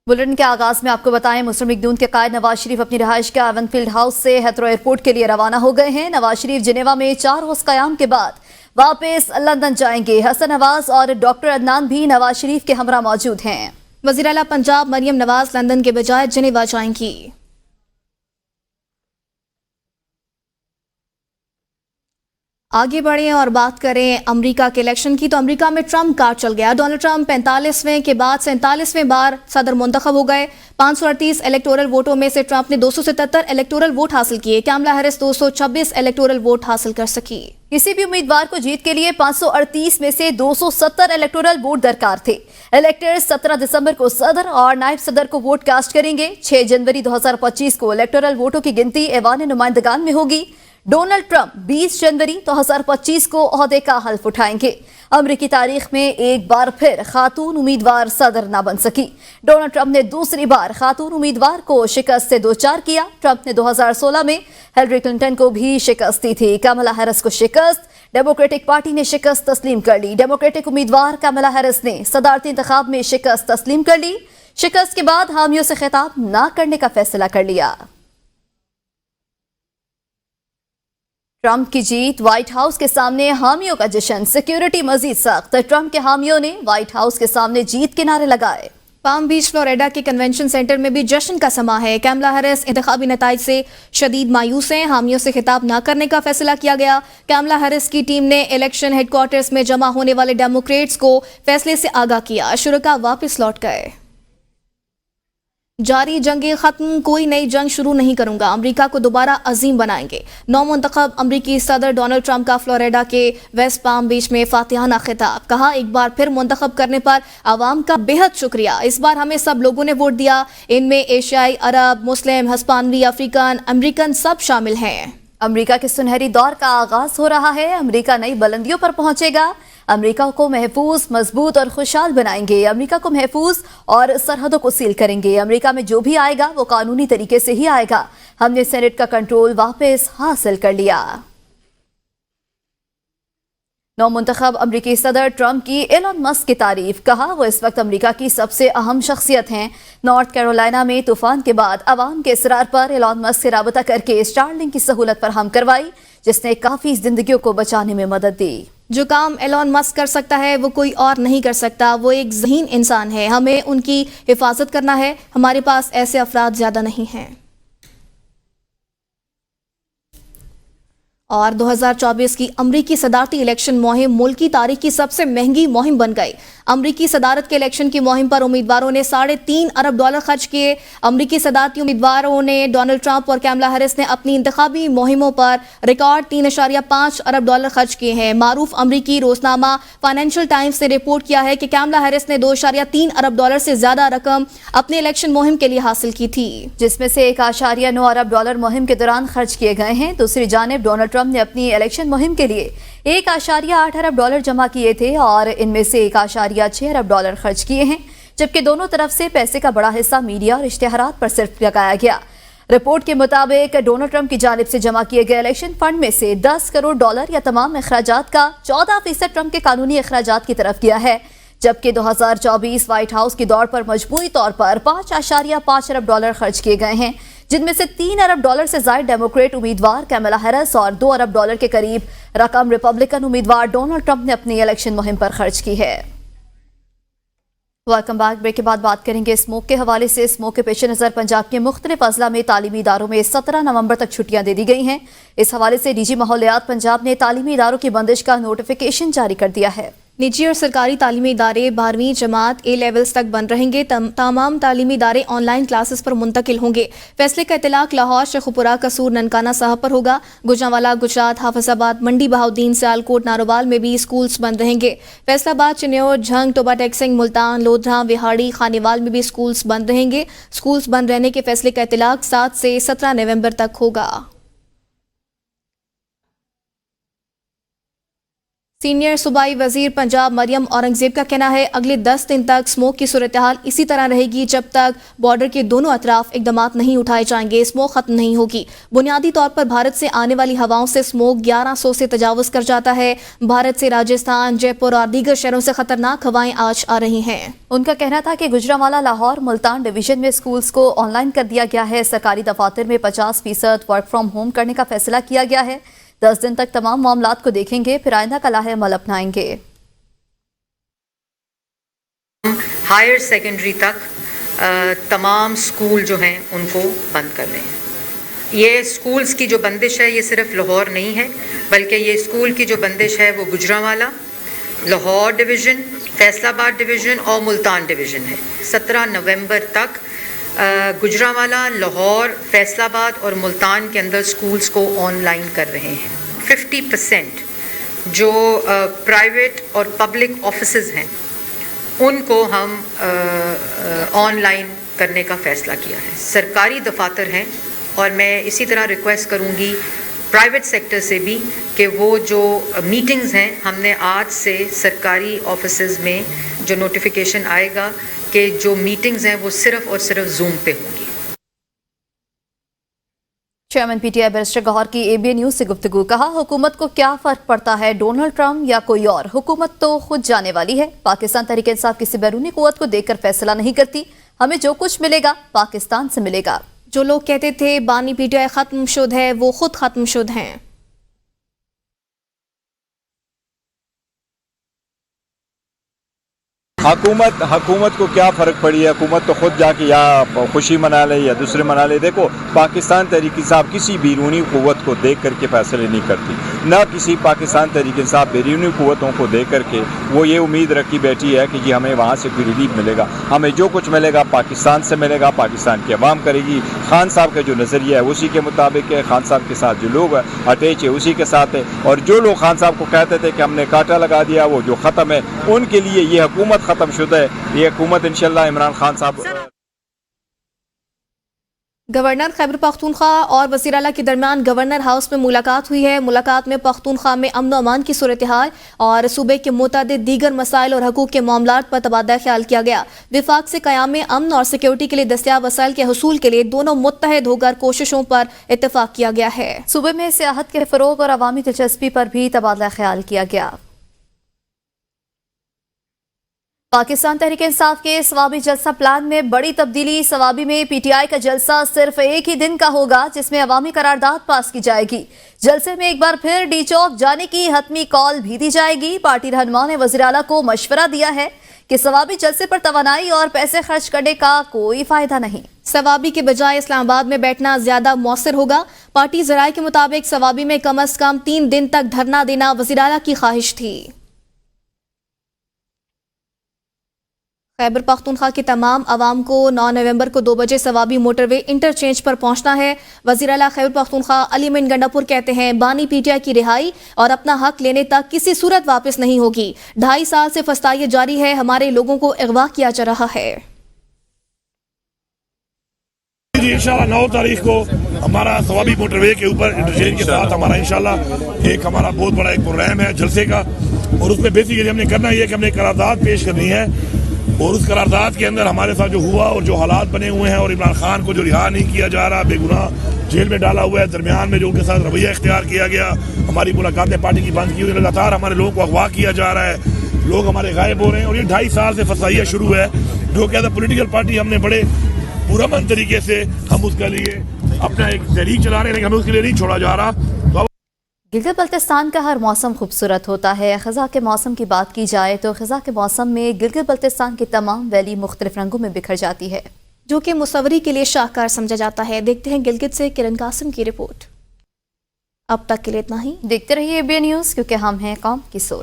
Bulletin के आगाज में आपको बताएं, मुस्लिम लीग नून के कायद नवाज शरीफ अपनी रहाइश के एवनफील्ड हाउस से हेथरो एयरपोर्ट के लिए रवाना हो गए हैं। नवाज शरीफ जिनेवा में 4 रोज कयाम के बाद वापस लंदन जाएंगे। हसन नवाज और डॉक्टर अदनान भी नवाज शरीफ के हमरा मौजूद हैं। वज़ीर आला पंजाब मरियम नवाज लंदन के बजाय जिनेवा जाएंगी। आगे बढ़े और बात करें अमेरिका के इलेक्शन की, तो अमेरिका में ट्रम्प कार्ड चल गया। डोनाल्ड ट्रम्प 45वें के बाद 47वें बार सदर मुंतखब हो गए। 538 इलेक्टोरल वोटों में से ट्रम्प ने 277 इलेक्टोरल वोट हासिल किए। कैमला हैरिस 226 इलेक्टोरल वोट हासिल कर सकी। किसी भी उम्मीदवार को जीत के लिए 538 में से 270 इलेक्टोरल वोट दरकार थे। इलेक्टर्स 17 दिसंबर को सदर और नायब सदर को वोट कास्ट करेंगे। 6 जनवरी 2025 को इलेक्टोरल वोटों की गिनती ऐवान नुमाइंदगान में होगी। डोनाल्ड ट्रंप 20 जनवरी 2025 को ओहदे का हल्फ उठाएंगे। अमरीकी तारीख में एक बार फिर खातून उम्मीदवार सदर ना बन सकी। डोनाल्ड ट्रंप ने दूसरी बार खातून उम्मीदवार को शिकस्त से दोचार किया। ट्रंप ने 2016 में हिलरी क्लिंटन को भी शिकस्त दी थी। कमला हैरिस को शिकस्त। डेमोक्रेटिक पार्टी ने शिकस्त तस्लीम कर ली। डेमोक्रेटिक उम्मीदवार कमला हैरिस ने सदारती इंतखाब में शिकस्त तस्लीम कर ली। शिकस्त के बाद हामियों से खिताब ना करने का फैसला कर लिया। ट्रंप की जीत, व्हाइट हाउस के सामने हामियों का जश्न, सिक्योरिटी मजीद सख्त। ट्रंप के हामियों ने व्हाइट हाउस के सामने जीत के नारे लगाए। पाम बीच फ्लोरिडा के कन्वेंशन सेंटर में भी जश्न का समा है। कैमला हैरिस इंतखाबी नताइज से शदीद मायूस हैं। हामियों से खिताब ना करने का फैसला किया गया। कैमला हैरिस की टीम ने इलेक्शन हेडक्वार्टर्स में जमा होने वाले डेमोक्रेट्स को फैसले से आगाह किया। शुरका वापस लौट गए। जारी जंगे खत्म, कोई नई जंग शुरू नहीं करूंगा, अमेरिका को दोबारा अजीम बनाएंगे। नौ मुंतखब अमरीकी सदर डोनाल्ड ट्रंप का फ्लोरिडा के वेस्ट पाम बीच में फातिहाना खिताब। कहा, एक बार फिर मुंतखब करने पर आवाम का बेहद शुक्रिया। इस बार हमें सब लोगों ने वोट दिया। इनमें एशियाई, अरब, मुस्लिम, हिस्पानवी, अफ्रीकन, अमरीकन सब शामिल हैं। अमेरिका के सुनहरी दौर का आगाज हो रहा है। अमेरिका नई बुलंदियों पर पहुंचेगा। अमेरिका को महफूज, मजबूत और खुशहाल बनाएंगे। अमेरिका को महफूज और सरहदों को सील करेंगे। अमेरिका में जो भी आएगा वो कानूनी तरीके से ही आएगा। हमने सेनेट का कंट्रोल वापस हासिल कर लिया। नौ मुंतखब अमरीकी सदर ट्रंप की एलन मस्क की तारीफ। कहा, वो इस वक्त अमरीका की सबसे अहम शख्सियत हैं। नॉर्थ कैरोलिना में तूफान के बाद अवाम के इसरार पर एलन मस्क से राबता करके स्टारलिंक की सहूलत फराहम करवाई, जिसने काफी जिंदगियों को बचाने में मदद दी। जो काम एलन मस्क कर सकता है वो कोई और नहीं कर सकता। वो एक ज़हीन इंसान है। हमें उनकी हिफाजत करना है। हमारे पास ऐसे अफराद ज्यादा नहीं हैं। और 2024 की अमरीकी सदारती इलेक्शन मुहिम मुल्क की तारीख की सबसे महंगी मुहिम बन गई। अमरीकी सदारत के इलेक्शन की मुहिम पर उम्मीदवारों ने $3.5 अरब खर्च किए। अमरीकी सदारती उम्मीदवारों ने डोनाल्ड ट्रंप और कैमला हैरिस ने अपनी इंतखाबी मुहिमों पर रिकॉर्ड $3.5 अरब खर्च किए हैं। मारूफ अमरीकी रोजनामा फाइनेंशियल टाइम्स ने रिपोर्ट किया है कि कैमला हैरिस ने $2.3 अरब से ज्यादा रकम अपने इलेक्शन मुहिम के लिए हासिल की थी, जिसमें से $1.9 अरब मुहिम के दौरान खर्च किए गए हैं। दूसरी जानिब डोनाल्ड ट्रंप ने अपनी इलेक्शन मुहिम के लिए $1.8 अरब जमा किए थे और इनमें से $1.6 अरब खर्च किए हैं, जबकि दोनों तरफ से पैसे का बड़ा हिस्सा मीडिया और इश्तिहारात पर सिर्फ लगाया गया। रिपोर्ट के मुताबिक डोनाल्ड ट्रंप की जानिब से जमा किए गए इलेक्शन फंड में से $10 करोड़ या तमाम अखराजात का 14% ट्रंप के कानूनी अखराजात की तरफ किया है, जबकि 2024 व्हाइट हाउस की दौड़ पर मजबूरी तौर पर $5.5 अरब खर्च किए गए हैं, जिनमें से $3 अरब से ज्यादा डेमोक्रेट उम्मीदवार कैमला हैरिस और $2 अरब के करीब रकम रिपब्लिकन उम्मीदवार डोनाल्ड ट्रंप ने अपनी इलेक्शन मुहिम पर खर्च की है। Welcome back. ब्रेक के बाद बात करेंगे स्मोक के हवाले से। स्मोक के पेश नज़र पंजाब के मुख्तलिफ अजला में तालीमी इदारों में 17 नवंबर तक छुट्टियां दे दी गई हैं। इस हवाले से डीजी माहौलियात पंजाब ने तालीमी इदारों की बंदिश का नोटिफिकेशन जारी कर दिया है। निजी और सरकारी तालीमी इदारे 12वीं जमात A लेवल्स तक बंद रहेंगे। तमाम तालीमी इदारे ऑनलाइन क्लासेस पर मुंतकिल होंगे। फैसले का इतलाक लाहौर, शेखुपुरा, कसूर, ननकाना साहब पर होगा। गुजरांवाला, गुजरात, हाफिजाबाद, मंडी बहाउद्दीन, सियालकोट, नारोवाल में भी स्कूल्स बंद रहेंगे। फैसलाबाद, चिन्योर, झंग, टोबा टेक्सिंग, मुल्तान, लोधरा, विहाड़ी, खानेवाल में भी स्कूल्स बंद रहेंगे। स्कूल्स बंद रहने के फैसले का इतलाक 7 से 17 नवंबर तक होगा। सीनियर सूबाई वजीर पंजाब मरियम औरंगजेब का कहना है अगले 10 दिन तक स्मोक की सूरत-ए-हाल इसी तरह रहेगी जब तक बॉर्डर के दोनों अतराफ इकदामात नहीं उठाए जाएंगे, स्मोक खत्म नहीं होगी। बुनियादी तौर पर भारत से आने वाली हवाओं से स्मोक 1100 से तजावुज कर जाता है। भारत से राजस्थान, जयपुर और दीगर शहरों से खतरनाक हवाएं आज आ रही हैं। उनका कहना था कि गुजरांवाला, लाहौर, मुल्तान डिवीजन में स्कूल्स को ऑनलाइन कर दिया गया है। सरकारी दफातर में 50% वर्क फ्रॉम होम करने का फैसला किया गया है। 10 दिन तक तमाम मामलात को देखेंगे, फिर आइंदा का लाहे अमल अपनाएंगे। हायर सेकेंडरी तक तमाम स्कूल जो हैं उनको बंद कर रहे हैं। ये स्कूल्स की जो बंदिश है ये सिर्फ लाहौर नहीं है, बल्कि ये स्कूल की जो बंदिश है वो गुजरांवाला, लाहौर डिवीज़न, फैसलाबाद डिवीज़न और मुल्तान डिवीज़न है। 17 नवंबर तक गुजरांवाला, लाहौर, फैसलाबाद और मुल्तान के अंदर स्कूल्स को ऑनलाइन कर रहे हैं। 50% जो प्राइवेट और पब्लिक ऑफिसेज हैं उनको हम ऑनलाइन करने का फ़ैसला किया है। सरकारी दफातर हैं और मैं इसी तरह रिक्वेस्ट करूँगी प्राइवेट सेक्टर से भी कि वो जो मीटिंग्स हैं, हमने आज से सरकारी ऑफिसेज में जो नोटिफिकेशन आएगा कि जो मीटिंग्स हैं वो सिर्फ़ और सिर्फ जूम पे होंगी। चेयरमैन पीटीआई बैरिस्टर गौहर की एबीएन न्यूज से गुफ्तगू। कहा, हुकूमत को क्या फर्क पड़ता है, डोनाल्ड ट्रंप या कोई और, हुकूमत तो खुद जाने वाली है। पाकिस्तान तहरीक इंसाफ किसी बैरूनी कुव्वत को देखकर फैसला नहीं करती। हमें जो कुछ मिलेगा पाकिस्तान से मिलेगा। जो लोग कहते थे बानी पीटीआई खत्म शुद है, वो खुद खत्म शुद हैं। हुकूमत को क्या फ़र्क पड़ी है, हुकूमत तो ख़ुद जाके या खुशी मना ले या दूसरे मना ले। देखो, पाकिस्तान तहरीक इंसाफ किसी बैरूनी क़ुव्वत को देख करके फ़ैसले नहीं करती, ना किसी पाकिस्तान तहरीक इंसाफ बैरूनी क़ुव्वतों को देख करके वो ये उम्मीद रखी बैठी है कि जी हमें वहाँ से कोई रिलीफ मिलेगा। हमें जो कुछ मिलेगा पाकिस्तान से मिलेगा, पाकिस्तान की अवाम करेगी। खान साहब का जो नज़रिया है उसी के मुताबिक है, खान साहब के साथ जो लोग अटैच है उसी के साथ है। और जो लोग खान साहब को कहते थे कि हमने कांटा लगा दिया, वो जो ख़त्म है, उनके लिए ये हुकूमत ख़त्म शुदा है। ये हुकूमत इंशाल्लाह इमरान खान साहब। गवर्नर खैबर पख्तूनख्वा और वज़ीर आला के दरमियान गवर्नर हाउस में मुलाकात हुई है। मुलाकात में पख्तूनख्वा में अमन व अमान की सूरत हाल और सूबे के मुतअद्दिद दीगर मसाइल और हकूक़ के मामलात पर तबादला ख्याल किया गया। विफाक से क़याम अमन और सिक्योरिटी के लिए दस्तियाब वसाइल के हसूल के लिए दोनों मुत्तहद होकर कोशिशों पर इत्तफाक किया गया है। सूबे में सियाहत के फ़रोग़ और अवामी दिलचस्पी पर भी तबादला ख्याल किया गया। पाकिस्तान तहरीक इंसाफ के सवाबी जलसा प्लान में बड़ी तब्दीली। सवाबी में पीटीआई का जलसा सिर्फ एक ही दिन का होगा, जिसमें अवामी करारदाद पास की जाएगी। जलसे में एक बार फिर डी चौक जाने की हतमी कॉल भी दी जाएगी। पार्टी रहनुमा ने वज़ीर आला को मशवरा दिया है कि सवाबी जलसे पर तवानाई और पैसे खर्च करने का कोई फायदा नहीं। सवाबी के बजाय इस्लामाबाद में बैठना ज्यादा मौसर होगा। पार्टी ज़राए के मुताबिक सवाबी में कम अज कम 3 दिन तक धरना देना वज़ीर आला की ख्वाहिश थी। खैबर पख्तूनख्वा के तमाम अवाम को 9 नवंबर को 2 बजे सवाबी मोटरवे इंटरचेंज पर पहुंचना है। वज़ीर आला खैबर पख्तूनख्वा अली मीन गंडापुर कहते हैं बानी पीटीआई की रिहाई और अपना हक लेने तक किसी सूरत वापस नहीं होगी। 2.5 साल से फसाई जारी है, हमारे लोगों को अगवा किया जा रहा है। इंशाल्लाह 9 तारीख को हमारा सवाबी मोटरवे के ऊपर इंटरचेंज के साथ हमारा इंशाल्लाह एक हमारा बहुत बड़ा एक प्रोग्राम है जलसे का, और उसमें बेसिकली हमने करना ये है कि हमने करारदाद पेश करनी है, और उस करारदाद के अंदर हमारे साथ जो हुआ और जो हालात बने हुए हैं, और इमरान खान को जो रिहा नहीं किया जा रहा, बेगुनाह जेल में डाला हुआ है, दरमियान में जो उनके साथ रवैया इख्तियार किया गया, हमारी मुलाकातें पार्टी की बंद की हुई, लगातार हमारे लोगों को अगवा किया जा रहा है, लोग हमारे गायब हो रहे हैं, और ये 2.5 साल से फसाइया शुरू है, जो कि एज अ पोलिटिकल पार्टी हमने बड़े पुरअमन तरीके से हम उसके लिए अपना एक तहरीक चला रहे हैं, लेकिन हमें उसके लिए नहीं छोड़ा जा रहा। तो गिलगित बल्तिस्तान का हर मौसम खूबसूरत होता है। ख़ज़ा के मौसम की बात की जाए तो ख़ज़ा के मौसम में गिलगित बल्तिस्तान की तमाम वैली मुख्तलिफ रंगों में बिखर जाती है, जो कि मुसव्वरी के लिए शाहकार समझा जाता है। देखते हैं गिलगित से किरण कासिम की रिपोर्ट। अब तक के लिए इतना ही। देखते रहिए एबीएन न्यूज़, क्योंकि हम हैं कौम की सोच।